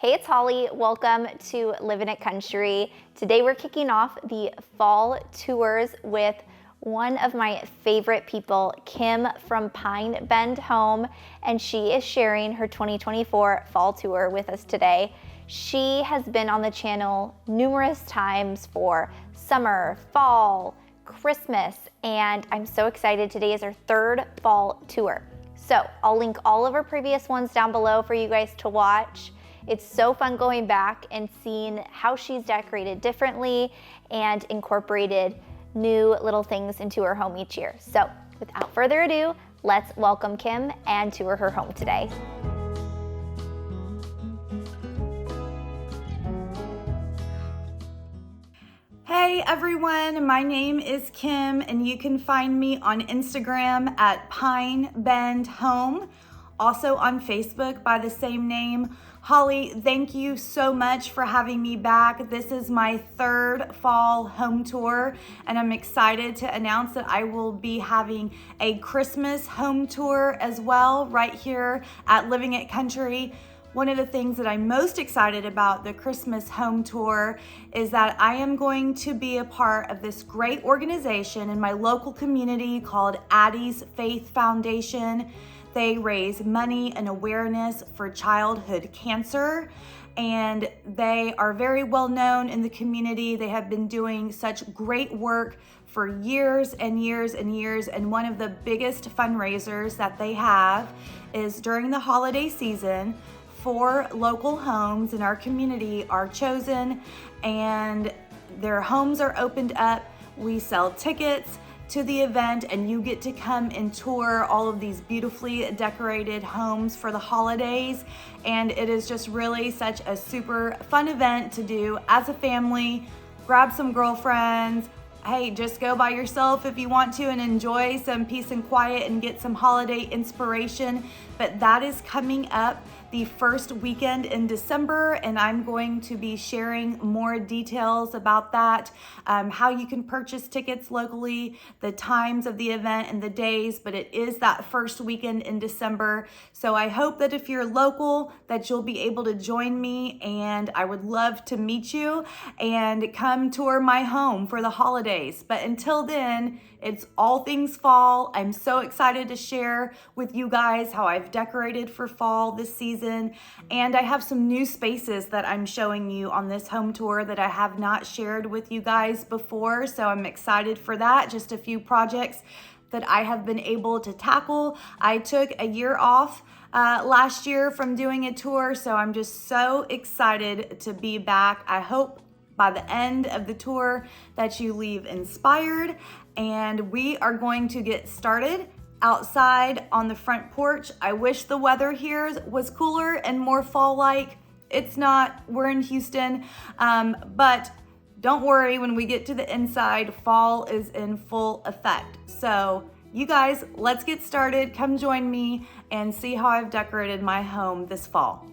Hey, it's Holly. Welcome to Living It Country. Today we're kicking off the fall tours with one of my favorite people, Kim from Pine Bend Home, and she is sharing her 2024 fall tour with us today. She has been on the channel numerous times for summer, fall, Christmas, and I'm so excited. Today is her third fall tour. So I'll link all of her previous ones down below for you guys to watch. It's so fun going back and seeing how she's decorated differently and incorporated new little things into her home each year. So without further ado, let's welcome Kim and tour her home today. Hey everyone, my name is Kim and you can find me on Instagram at Pine Bend Home, also on Facebook by the same name. Holly, thank you so much for having me back. This is my third fall home tour and I'm excited to announce that I will be having a Christmas home tour as well right here at Living It Country. One of the things that I'm most excited about the Christmas home tour is that I am going to be a part of this great organization in my local community called Addie's Faith Foundation. They raise money and awareness for childhood cancer, and they are very well known in the community. They have been doing such great work for years and years and years, and one of the biggest fundraisers that they have is during the holiday season. 4 local homes in our community are chosen and their homes are opened up. We sell tickets to the event and you get to come and tour all of these beautifully decorated homes for the holidays, and it is just really such a super fun event to do as a family. Grab some girlfriends. Hey, just go by yourself if you want to and enjoy some peace and quiet and get some holiday inspiration. But that is coming up the first weekend in December, and I'm going to be sharing more details about that, how you can purchase tickets locally, the times of the event and the days, but it is that first weekend in December. So I hope that if you're local that you'll be able to join me, and I would love to meet you and come tour my home for the holidays. But until then, it's all things fall. I'm so excited to share with you guys how I've decorated for fall this season. And I have some new spaces that I'm showing you on this home tour that I have not shared with you guys before. So I'm excited for that. Just a few projects that I have been able to tackle. I took a year off last year from doing a tour, so I'm just so excited to be back. I hope by the end of the tour that you leave inspired, and we are going to get started outside on the front porch. I wish the weather here was cooler and more fall-like. It's not. We're in Houston, but don't worry, when we get to the inside, fall is in full effect. So you guys, let's get started. Come join me and see how I've decorated my home this fall.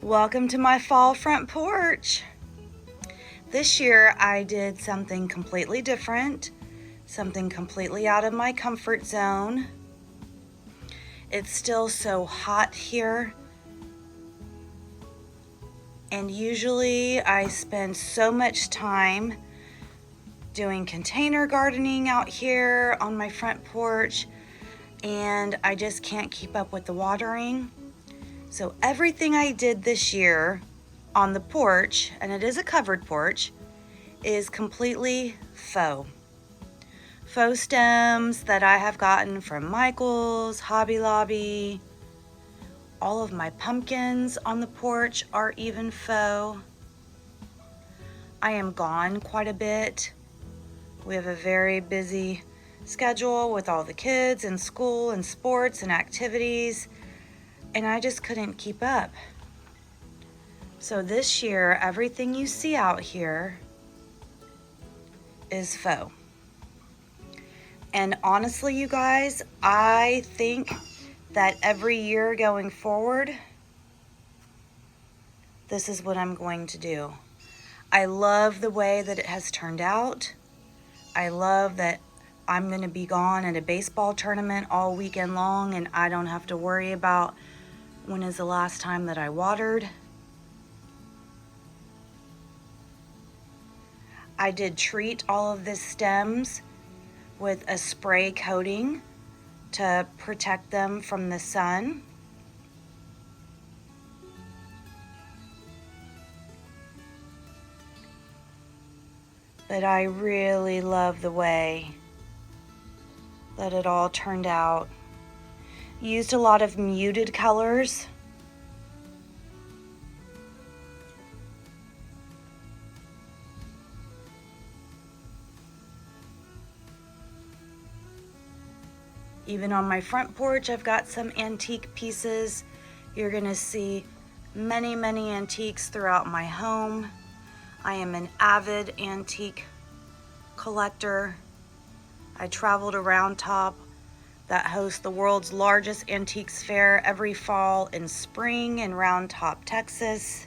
Welcome to my fall front porch. This year I did something completely different, something completely out of my comfort zone. It's still so hot here, and usually I spend so much time doing container gardening out here on my front porch, and I just can't keep up with the watering. So everything I did this year on the porch, and it is a covered porch, is completely faux. Faux stems that I have gotten from Michael's, Hobby Lobby. All of my pumpkins on the porch are even faux. I am gone quite a bit. We have a very busy schedule with all the kids and school and sports and activities, and I just couldn't keep up. So this year, everything you see out here is faux. And honestly, you guys, I think that every year going forward, this is what I'm going to do. I love the way that it has turned out. I love that I'm going to be gone at a baseball tournament all weekend long, and I don't have to worry about when is the last time that I watered. I did treat all of the stems with a spray coating to protect them from the sun. But I really love the way that it all turned out. Used a lot of muted colors. Even on my front porch, I've got some antique pieces. You're gonna see many, many antiques throughout my home. I am an avid antique collector. I traveled around Top that hosts the world's largest antiques fair every fall and spring in Round Top, Texas.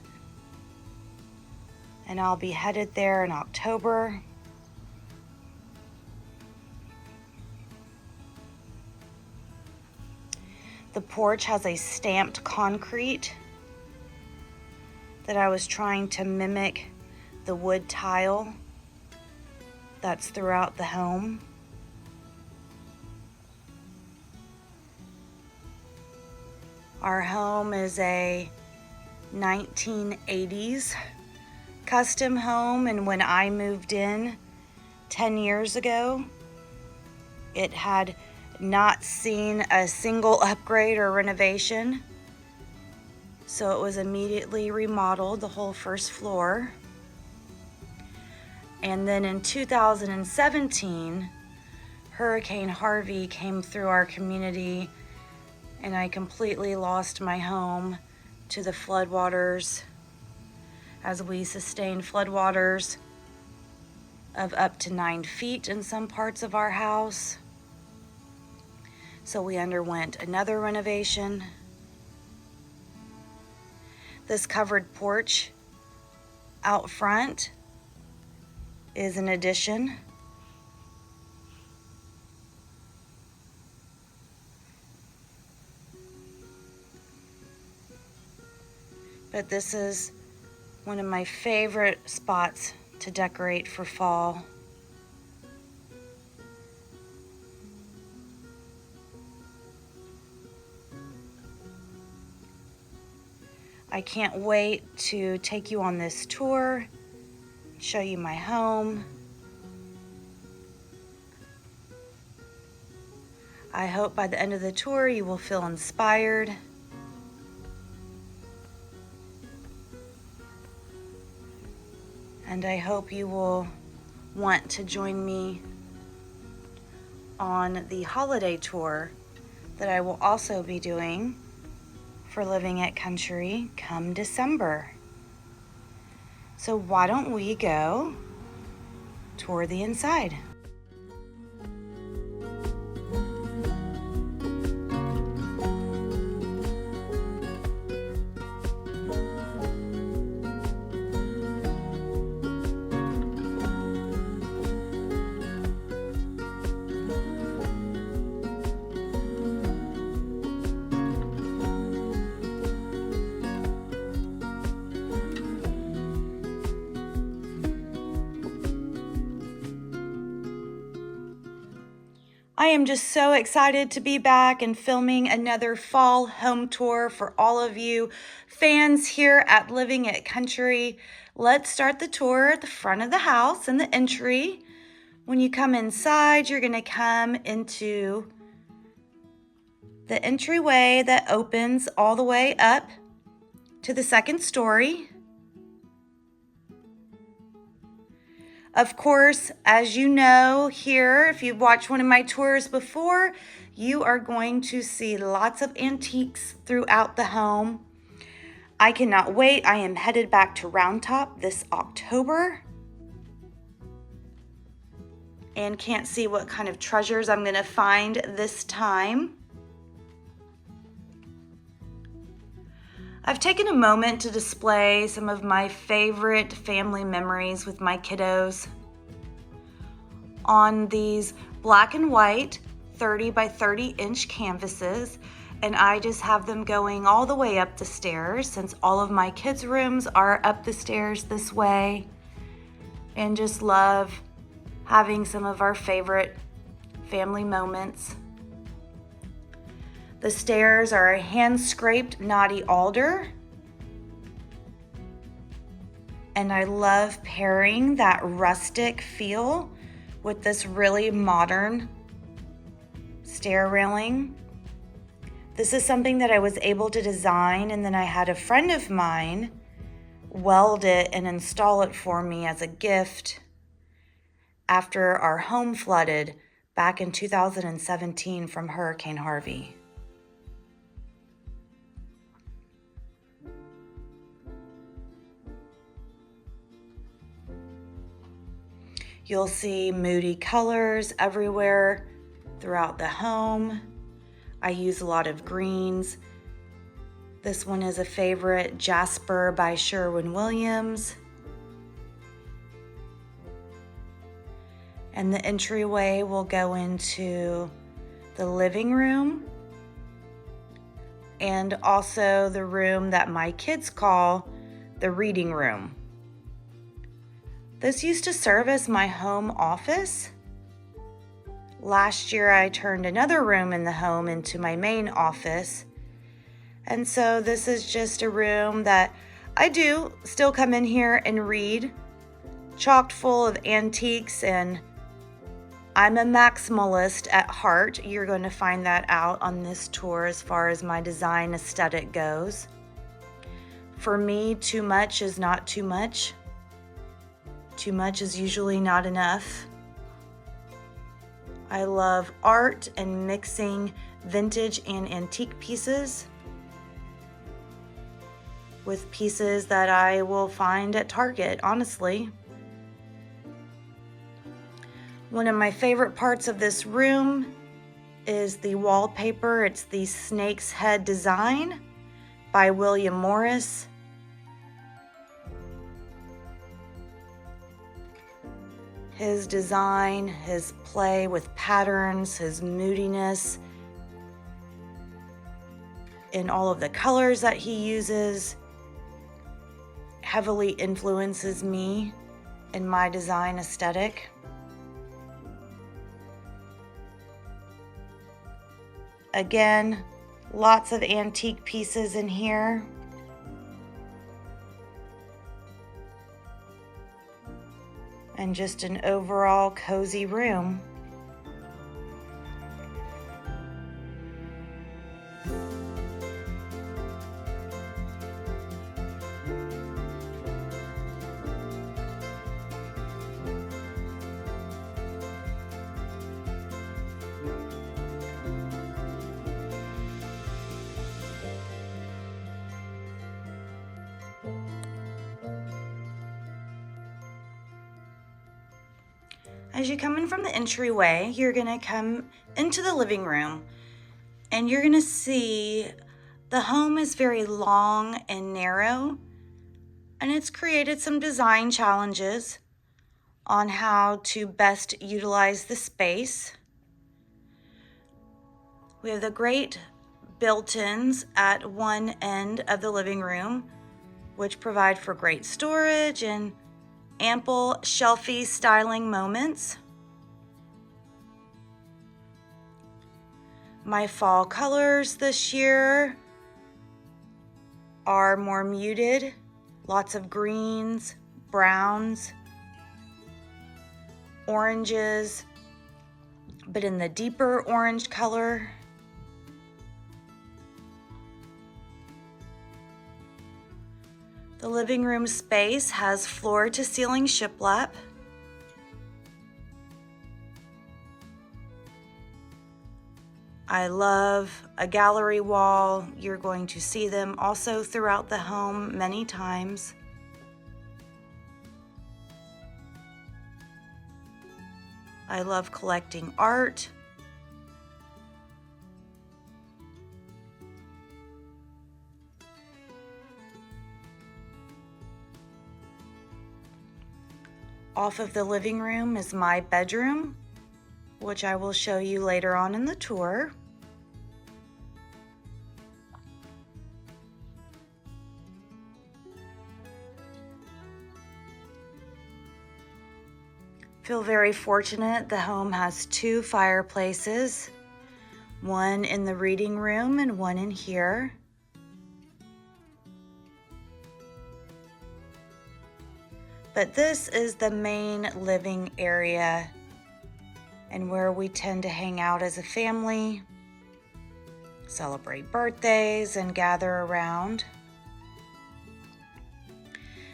And I'll be headed there in October. The porch has a stamped concrete that I was trying to mimic the wood tile that's throughout the home. Our home is a 1980s custom home, and when I moved in 10 years ago, it had not seen a single upgrade or renovation. So it was immediately remodeled, the whole first floor. And then in 2017, Hurricane Harvey came through our community and I completely lost my home to the floodwaters, as we sustained floodwaters of up to 9 feet in some parts of our house. So we underwent another renovation. This covered porch out front is an addition. But this is one of my favorite spots to decorate for fall. I can't wait to take you on this tour, show you my home. I hope by the end of the tour you will feel inspired. And I hope you will want to join me on the holiday tour that I will also be doing for Living at Country come December. So why don't we go tour the inside? I am just so excited to be back and filming another fall home tour for all of you fans here at Living at Country. Let's start the tour at the front of the house in the entry. When you come inside, you're going to come into the entryway that opens all the way up to the second story. Of course, as you know here, if you've watched one of my tours before, you are going to see lots of antiques throughout the home. I cannot wait. I am headed back to Round Top this October and can't see what kind of treasures I'm going to find this time. I've taken a moment to display some of my favorite family memories with my kiddos on these black and white 30 by 30 inch canvases, and I just have them going all the way up the stairs since all of my kids' rooms are up the stairs this way. and just love having some of our favorite family moments. The stairs are a hand-scraped knotty alder. And I love pairing that rustic feel with this really modern stair railing. This is something that I was able to design, and then I had a friend of mine weld it and install it for me as a gift after our home flooded back in 2017 from Hurricane Harvey. You'll see moody colors everywhere throughout the home. I use a lot of greens. This one is a favorite, Jasper by Sherwin-Williams. And the entryway will go into the living room and also the room that my kids call the reading room. This used to serve as my home office. Last year, I turned another room in the home into my main office. And so this is just a room that I do still come in here and read, chocked full of antiques, and I'm a maximalist at heart. You're going to find that out on this tour as far as my design aesthetic goes. For me, too much is not too much. Too much is usually not enough. I love art and mixing vintage and antique pieces with pieces that I will find at Target, honestly. One of my favorite parts of this room is the wallpaper. It's the snake's head design by William Morris. His design, his play with patterns, his moodiness, and all of the colors that he uses heavily influences me in my design aesthetic. Again, lots of antique pieces in here. And just an overall cozy room. As you come in from the entryway, you're gonna come into the living room and you're gonna see the home is very long and narrow, and it's created some design challenges on how to best utilize the space. We have the great built-ins at one end of the living room, which provide for great storage and ample shelfy styling moments. My fall colors this year are more muted, lots of greens, browns, oranges, but in the deeper orange color. The living room space has floor to ceiling shiplap. I love a gallery wall. You're going to see them also throughout the home many times. I love collecting art. Off of the living room is my bedroom, which I will show you later on in the tour. Feel very fortunate. The home has 2 fireplaces, one in the reading room and one in here. But this is the main living area and where we tend to hang out as a family, celebrate birthdays, and gather around.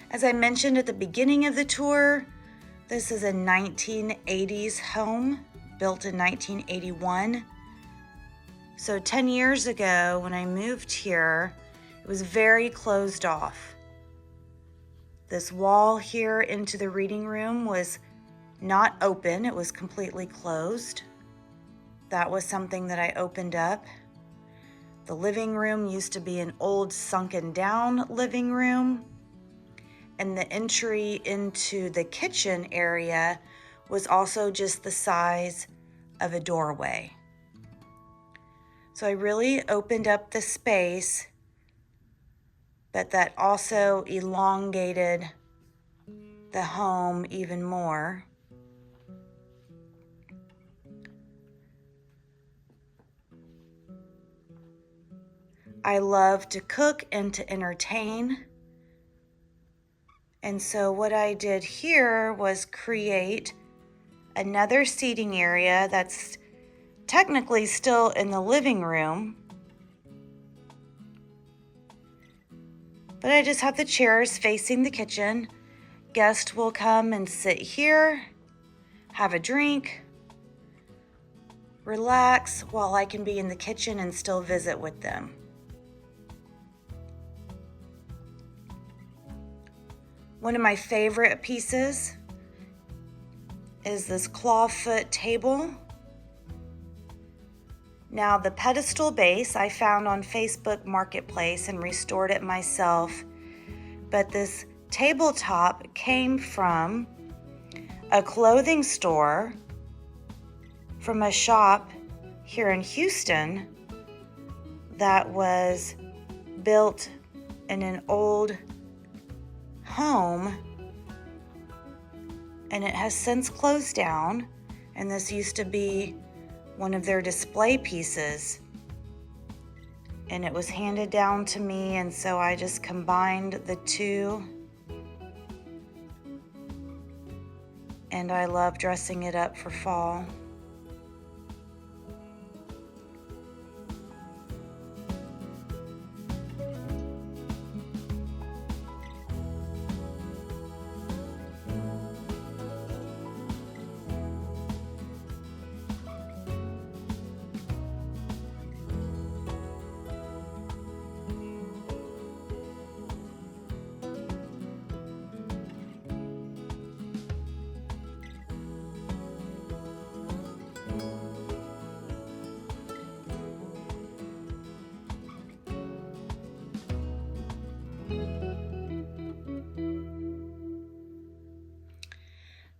As I mentioned at the beginning of the tour, this is a 1980s home built in 1981. So 10 years ago when I moved here, it was very closed off. This wall here into the reading room was not open, it was completely closed. That was something that I opened up. The living room used to be an old sunken down living room, and the entry into the kitchen area was also just the size of a doorway. So I really opened up the space, but that also elongated the home even more. I love to cook and to entertain. And so what I did here was create another seating area that's technically still in the living room, but I just have the chairs facing the kitchen. Guests will come and sit here, have a drink, relax while I can be in the kitchen and still visit with them. One of my favorite pieces is this clawfoot table. Now, the pedestal base I found on Facebook Marketplace and restored it myself, but this tabletop came from a clothing store from a shop here in Houston that was built in an old home, and it has since closed down, and this used to be one of their display pieces, and it was handed down to me, and so I just combined the two, and I love dressing it up for fall.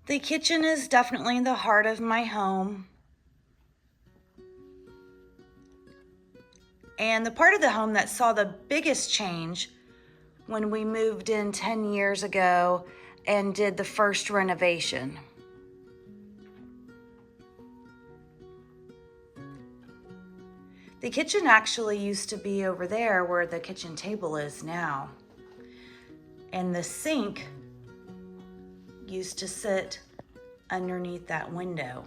The kitchen is definitely the heart of my home. And the part of the home that saw the biggest change when we moved in 10 years ago and did the first renovation. The kitchen actually used to be over there where the kitchen table is now. And the sink used to sit underneath that window.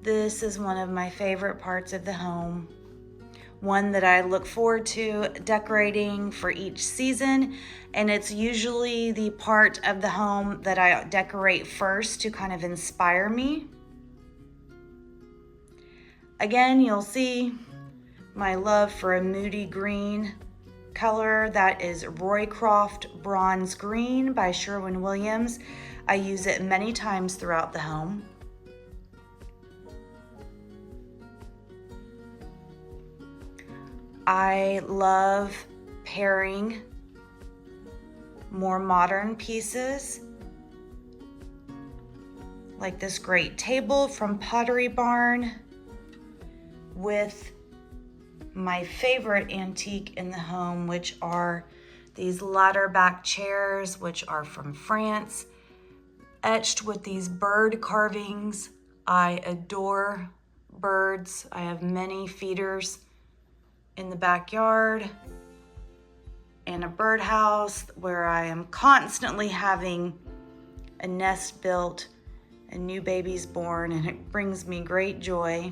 This is one of my favorite parts of the home, one that I look forward to decorating for each season, and it's usually the part of the home that I decorate first to kind of inspire me. Again, you'll see my love for a moody green color. That is Roycroft Bronze Green by Sherwin-Williams. I use it many times throughout the home. I love pairing more modern pieces like this great table from Pottery Barn with my favorite antique in the home, which are these ladder back chairs, which are from France, etched with these bird carvings. I adore birds. I have many feeders in the backyard and a birdhouse where I am constantly having a nest built and new babies born, and it brings me great joy.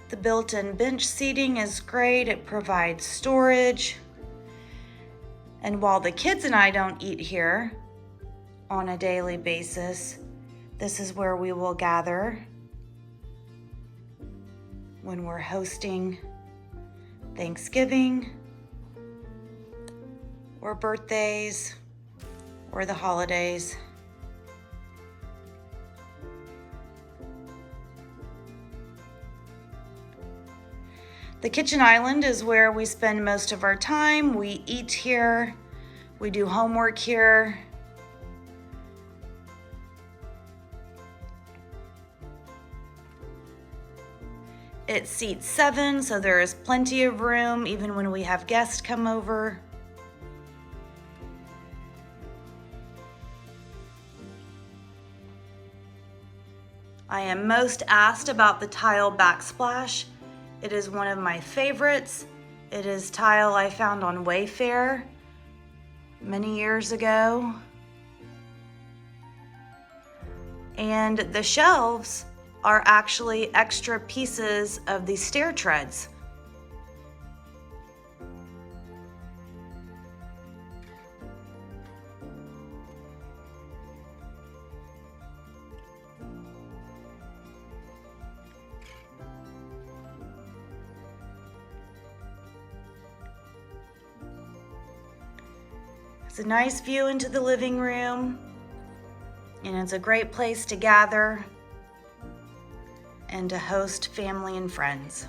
The built-in bench seating is great. It provides storage. And while the kids and I don't eat here on a daily basis, this is where we will gather when we're hosting Thanksgiving or birthdays or the holidays. The kitchen island is where we spend most of our time. We eat here, we do homework here. It seats 7, so there is plenty of room even when we have guests come over. I am most asked about the tile backsplash. It is one of my favorites. It is tile I found on Wayfair many years ago. And the shelves are actually extra pieces of the stair treads. It's a nice view into the living room, and it's a great place to gather and to host family and friends.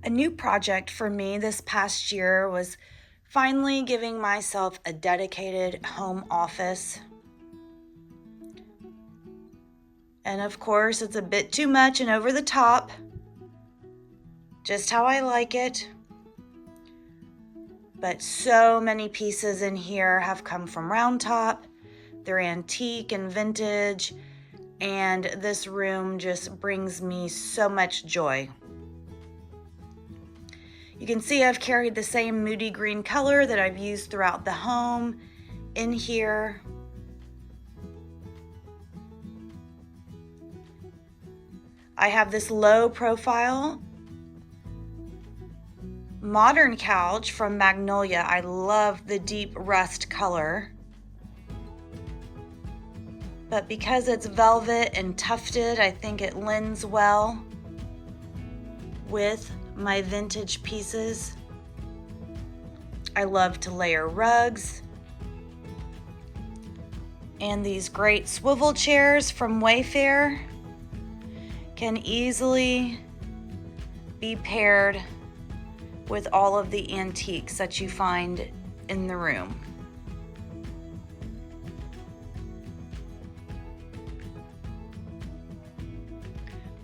A new project for me this past year was finally giving myself a dedicated home office. And of course, it's a bit too much and over the top, just how I like it. But so many pieces in here have come from Round Top. They're antique and vintage, and this room just brings me so much joy. You can see I've carried the same moody green color that I've used throughout the home in here. I have this low profile modern couch from Magnolia. I love the deep rust color. But because it's velvet and tufted, I think it lends well with my vintage pieces. I love to layer rugs. And these great swivel chairs from Wayfair can easily be paired with all of the antiques that you find in the room.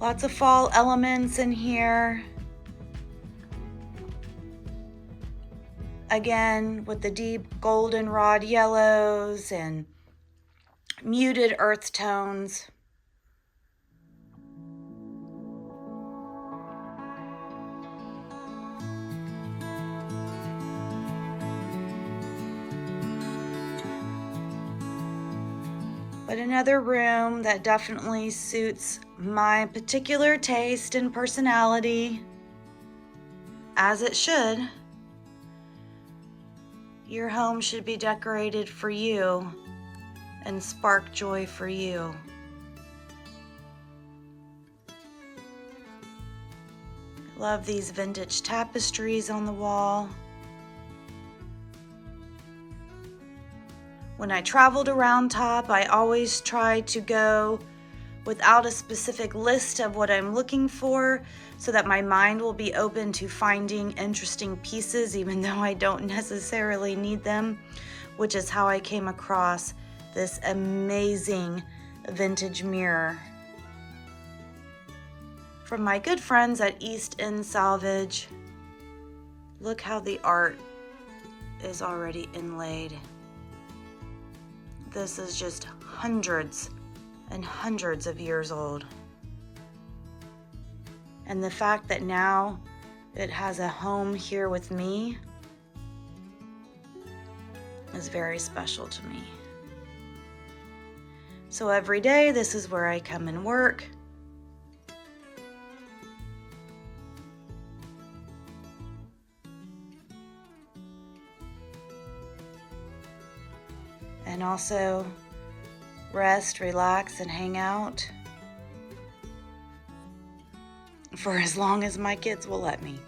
Lots of fall elements in here. Again, with the deep goldenrod yellows and muted earth tones. But another room that definitely suits my particular taste and personality, as it should. Your home should be decorated for you and spark joy for you. Love these vintage tapestries on the wall. When I traveled around Top, I always tried to go without a specific list of what I'm looking for so that my mind will be open to finding interesting pieces even though I don't necessarily need them, which is how I came across this amazing vintage mirror from my good friends at East End Salvage. Look how the art is already inlaid. This is just hundreds and hundreds of years old. And the fact that now it has a home here with me is very special to me. So every day, this is where I come and work. And also rest, relax, and hang out for as long as my kids will let me.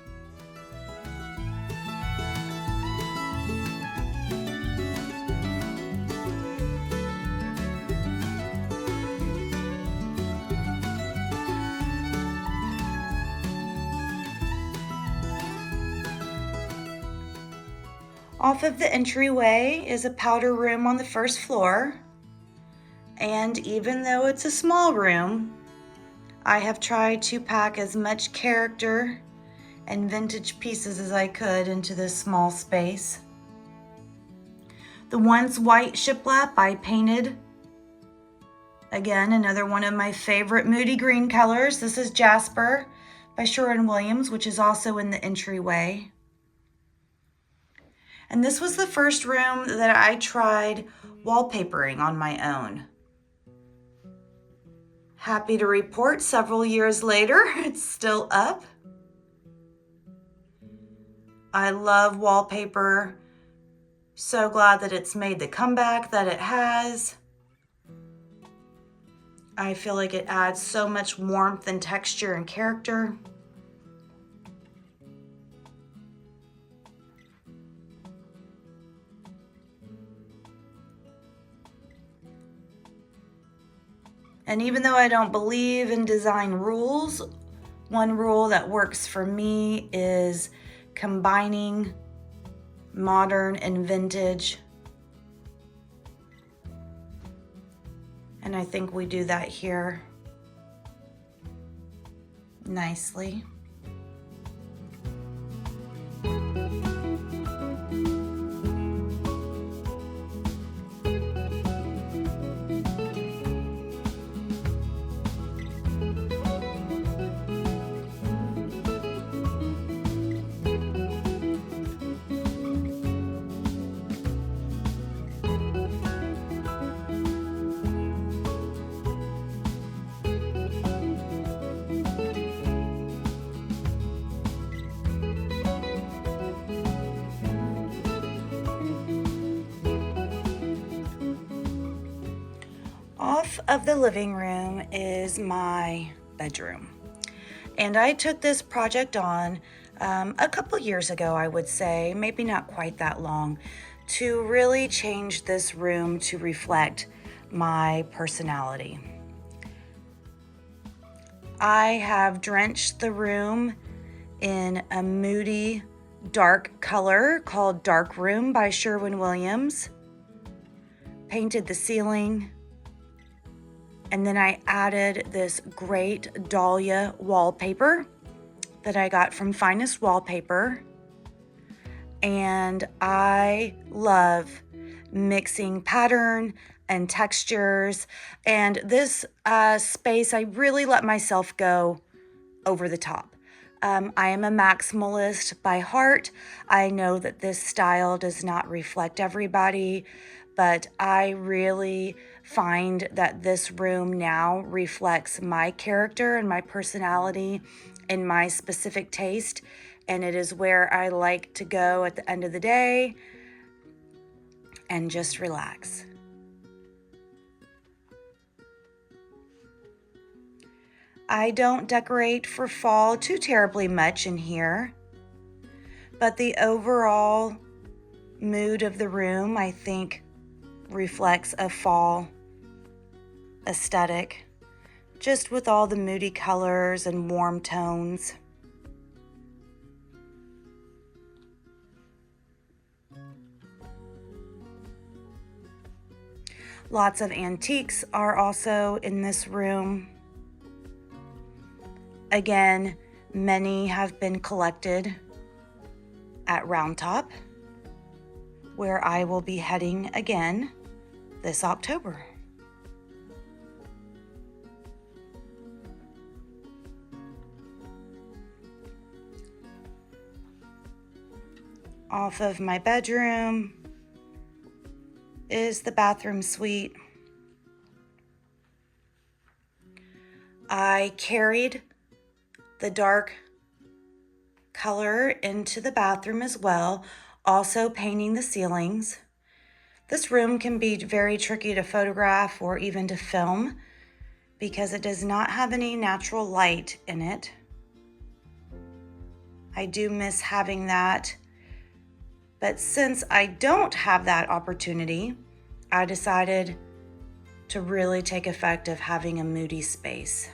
Off of the entryway is a powder room on the first floor. And even though it's a small room, I have tried to pack as much character and vintage pieces as I could into this small space. The once white shiplap I painted. Again, another one of my favorite moody green colors. This is Jasper by Sherwin-Williams, which is also in the entryway. And this was the first room that I tried wallpapering on my own. Happy to report several years later, it's still up. I love wallpaper. So glad that it's made the comeback that it has. I feel like it adds so much warmth and texture and character. And even though I don't believe in design rules, one rule that works for me is combining modern and vintage. And I think we do that here nicely. Off of the living room is my bedroom. And I took this project on a couple years ago, I would say, maybe not quite that long, to really change this room to reflect my personality. I have drenched the room in a moody, dark color called Dark Room by Sherwin-Williams. Painted the ceiling. And then I added this great dahlia wallpaper that I got from Finest Wallpaper. And I love mixing pattern and textures. And this space, I really let myself go over the top. I am a maximalist by heart. I know that this style does not reflect everybody, but I really find that this room now reflects my character and my personality and my specific taste, and it is where I like to go at the end of the day and just relax. I don't decorate for fall too terribly much in here, but the overall mood of the room, I think, reflects a fall aesthetic, just with all the moody colors and warm tones. Lots of antiques are also in this room. Again, many have been collected at Round Top, where I will be heading again this October. Off of my bedroom is the bathroom suite. I carried the dark color into the bathroom as well, also painting the ceilings. This room can be very tricky to photograph or even to film because it does not have any natural light in it. I do miss having that, but since I don't have that opportunity, I decided to really take effect of having a moody space.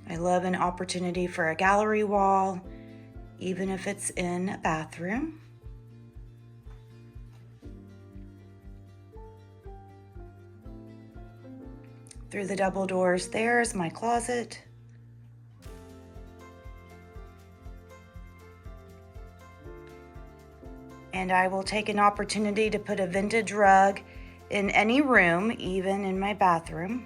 I love an opportunity for a gallery wall, even if it's in a bathroom. Through the double doors, there's my closet. And I will take an opportunity to put a vintage rug in any room, even in my bathroom.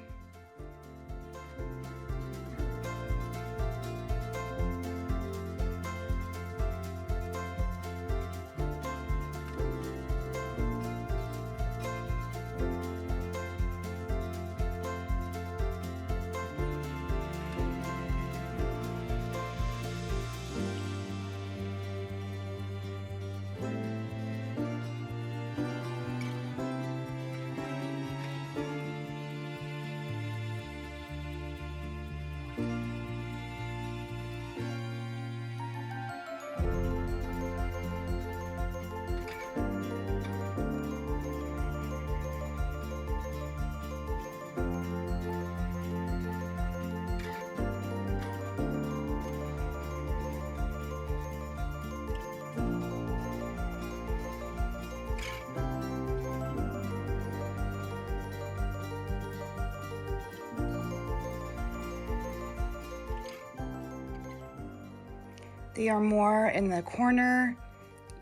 The armoire in the corner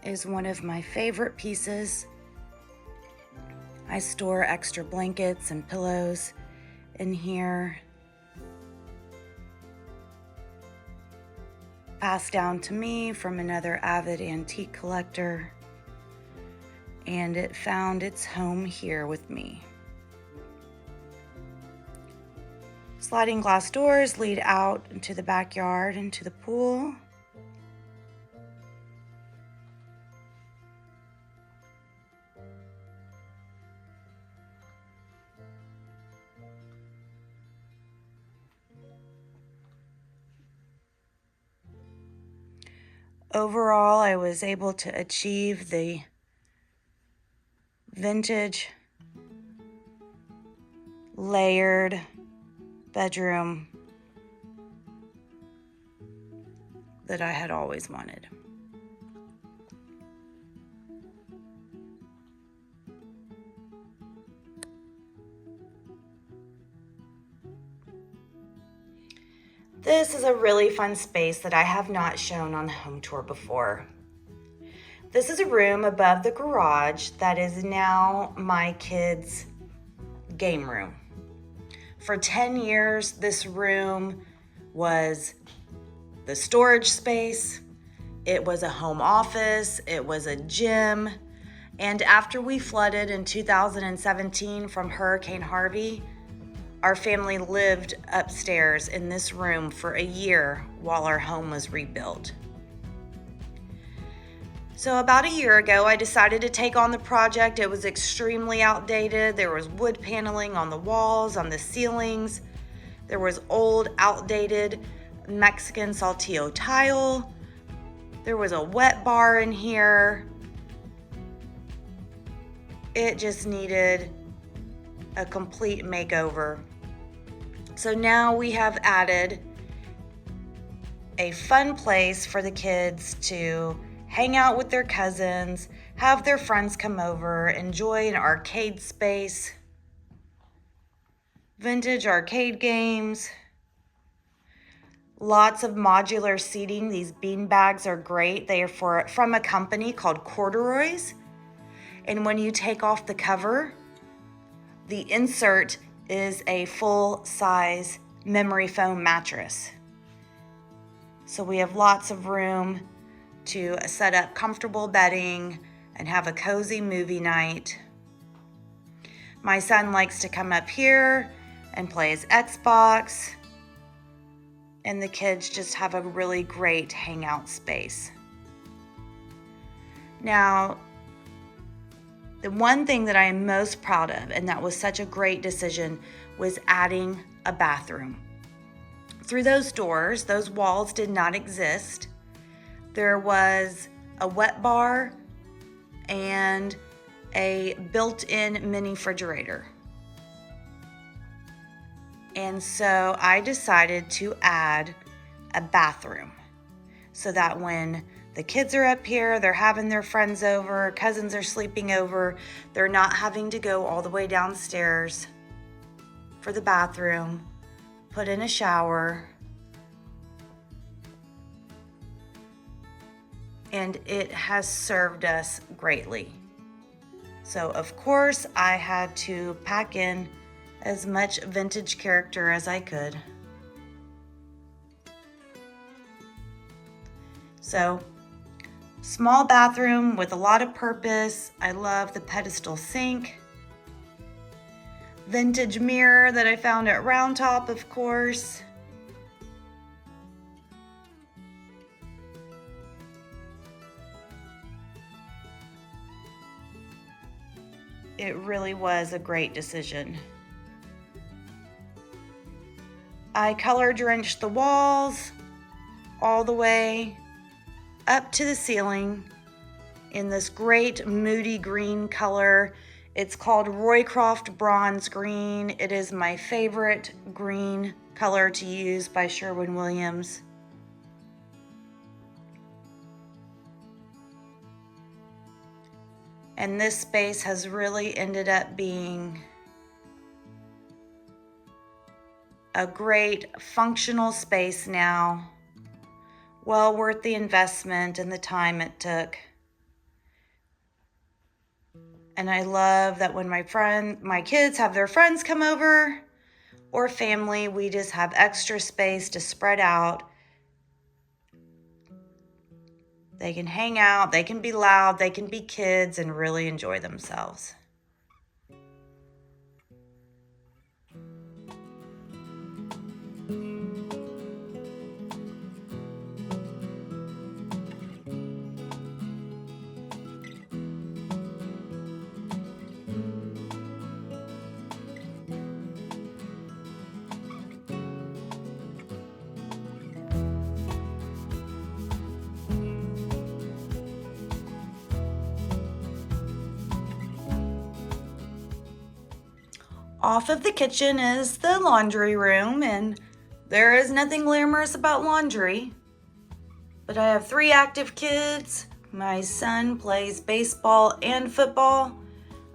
is one of my favorite pieces. I store extra blankets and pillows in here. Passed down to me from another avid antique collector, and it found its home here with me. Sliding glass doors lead out into the backyard, into the pool. Overall, I was able to achieve the vintage layered bedroom that I had always wanted. This is a really fun space that I have not shown on the home tour before. This is a room above the garage that is now my kids' game room. For 10 years, this room was the storage space, it was a home office, it was a gym, and after we flooded in 2017 from Hurricane Harvey, our family lived upstairs in this room for a year while our home was rebuilt. So about a year ago, I decided to take on the project. It was extremely outdated. There was wood paneling on the walls, on the ceilings. There was old, outdated Mexican saltillo tile. There was a wet bar in here. It just needed a complete makeover. So now we have added a fun place for the kids to hang out with their cousins, have their friends come over, enjoy an arcade space, vintage arcade games, lots of modular seating. These bean bags are great. They are from a company called Corduroys. And when you take off the cover, the insert is a full-size memory foam mattress. So we have lots of room to set up comfortable bedding and have a cozy movie night. My son likes to come up here and play his Xbox, and the kids just have a really great hangout space. Now, the one thing that I am most proud of, and that was such a great decision, was adding a bathroom. Through those doors, those walls did not exist. There was a wet bar and a built-in mini refrigerator. And so I decided to add a bathroom so that when the kids are up here, they're having their friends over, cousins are sleeping over, they're not having to go all the way downstairs for the bathroom, put in a shower, and it has served us greatly. So of course I had to pack in as much vintage character as I could. So, small bathroom with a lot of purpose. I love the pedestal sink. Vintage mirror that I found at Round Top, of course. It really was a great decision. I color drenched the walls all the way up to the ceiling in this great moody green color. It's called Roycroft Bronze Green. It is my favorite green color to use by Sherwin-Williams. And this space has really ended up being a great functional space now. Well worth the investment and the time it took. And I love that when my kids have their friends come over or family, we just have extra space to spread out. They can hang out, they can be loud, they can be kids and really enjoy themselves. Off of the kitchen is the laundry room, and there is nothing glamorous about laundry. But I have 3 active kids. My son plays baseball and football.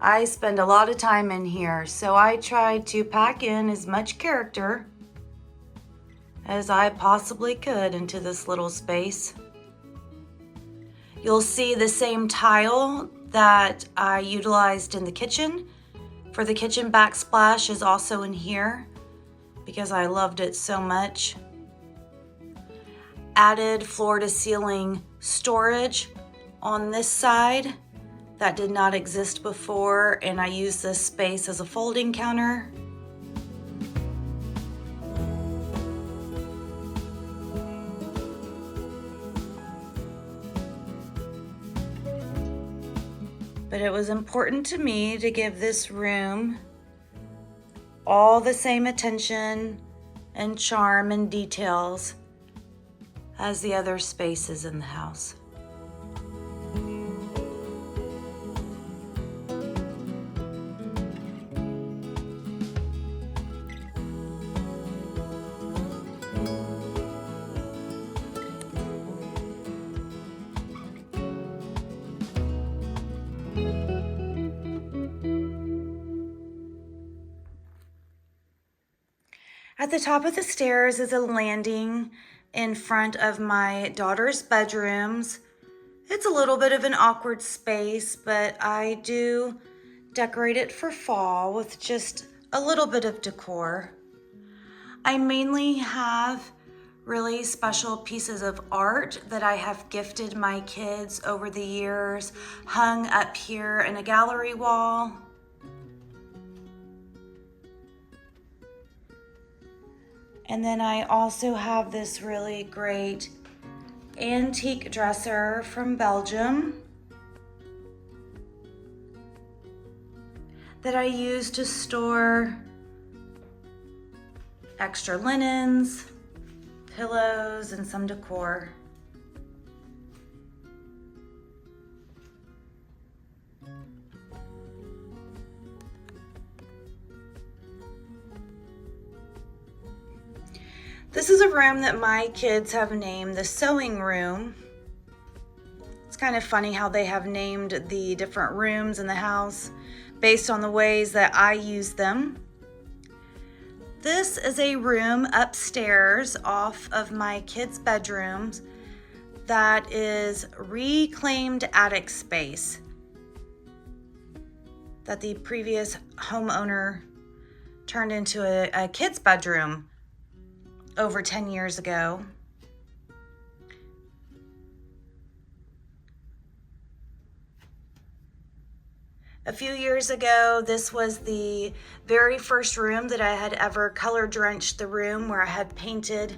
I spend a lot of time in here, so I try to pack in as much character as I possibly could into this little space. You'll see the same tile that I utilized in the kitchen. For the kitchen backsplash is also in here. because I loved it so much. Added floor-to-ceiling storage on this side that did not exist before, and I used this space as a folding counter. But it was important to me to give this room all the same attention and charm and details as the other spaces in the house. At the top of the stairs is a landing in front of my daughter's bedrooms. It's a little bit of an awkward space, but I do decorate it for fall with just a little bit of decor. I mainly have really special pieces of art that I have gifted my kids over the years, hung up here in a gallery wall. And then I also have this really great antique dresser from Belgium that I use to store extra linens, pillows, and some decor. This is a room that my kids have named the sewing room. It's kind of funny how they have named the different rooms in the house based on the ways that I use them. This is a room upstairs off of my kids' bedrooms that is reclaimed attic space that the previous homeowner turned into a kid's bedroom over 10 years ago. A few years ago, this was the very first room that I had ever color drenched the room, where I had painted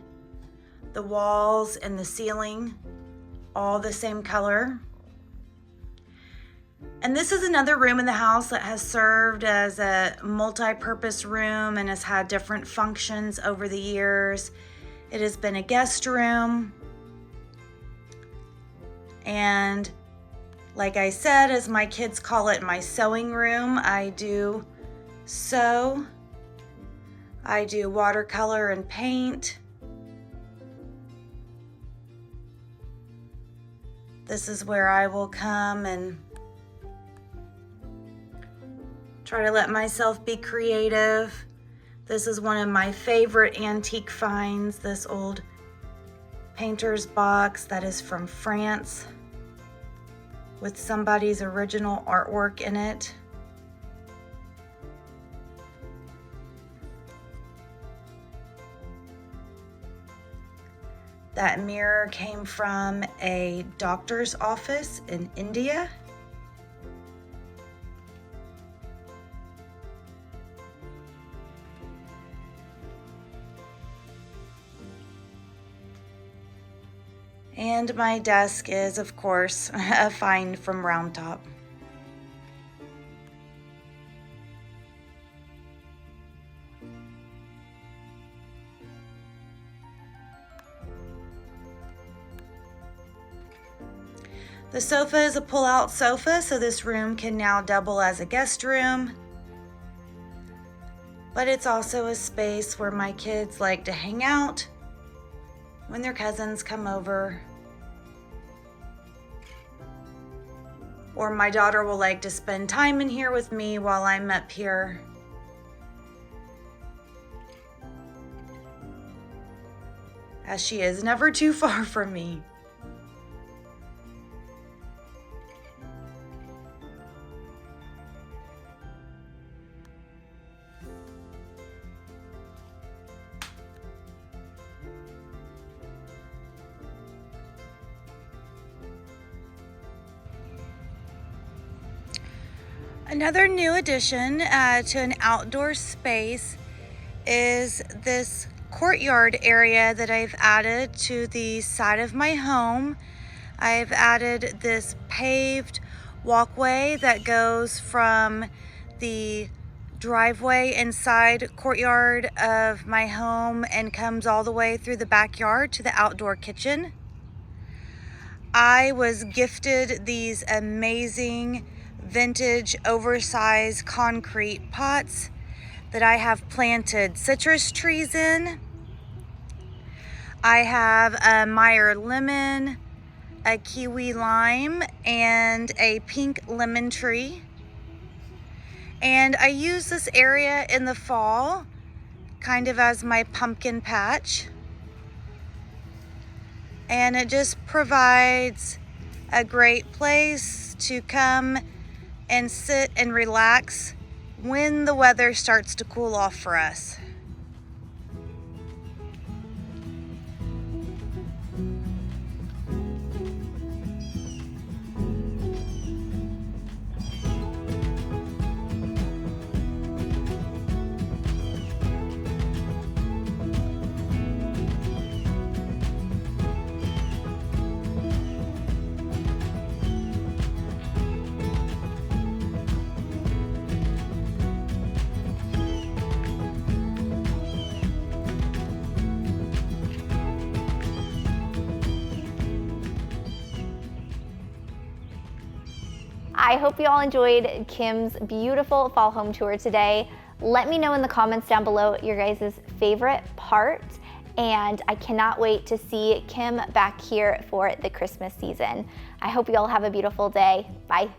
the walls and the ceiling all the same color. And this is another room in the house that has served as a multi-purpose room and has had different functions over the years. It has been a guest room. And like I said, as my kids call it, my sewing room, I do sew. I do watercolor and paint. This is where I will come and try to let myself be creative. This is one of my favorite antique finds, this old painter's box that is from France with somebody's original artwork in it. That mirror came from a doctor's office in India. And my desk is, of course, a find from Round Top. The sofa is a pull-out sofa, so this room can now double as a guest room. But it's also a space where my kids like to hang out when their cousins come over. Or my daughter will like to spend time in here with me while I'm up here. As she is never too far from me. Another new addition to an outdoor space is this courtyard area that I've added to the side of my home. I've added this paved walkway that goes from the driveway inside courtyard of my home and comes all the way through the backyard to the outdoor kitchen. I was gifted these amazing vintage oversized concrete pots that I have planted citrus trees in. I have a Meyer lemon, a kiwi lime, and a pink lemon tree. And I use this area in the fall kind of as my pumpkin patch. And it just provides a great place to come and sit and relax when the weather starts to cool off for us. I hope you all enjoyed Kim's beautiful fall home tour today. Let me know in the comments down below your guys' favorite part, and I cannot wait to see Kim back here for the Christmas season. I hope you all have a beautiful day. Bye.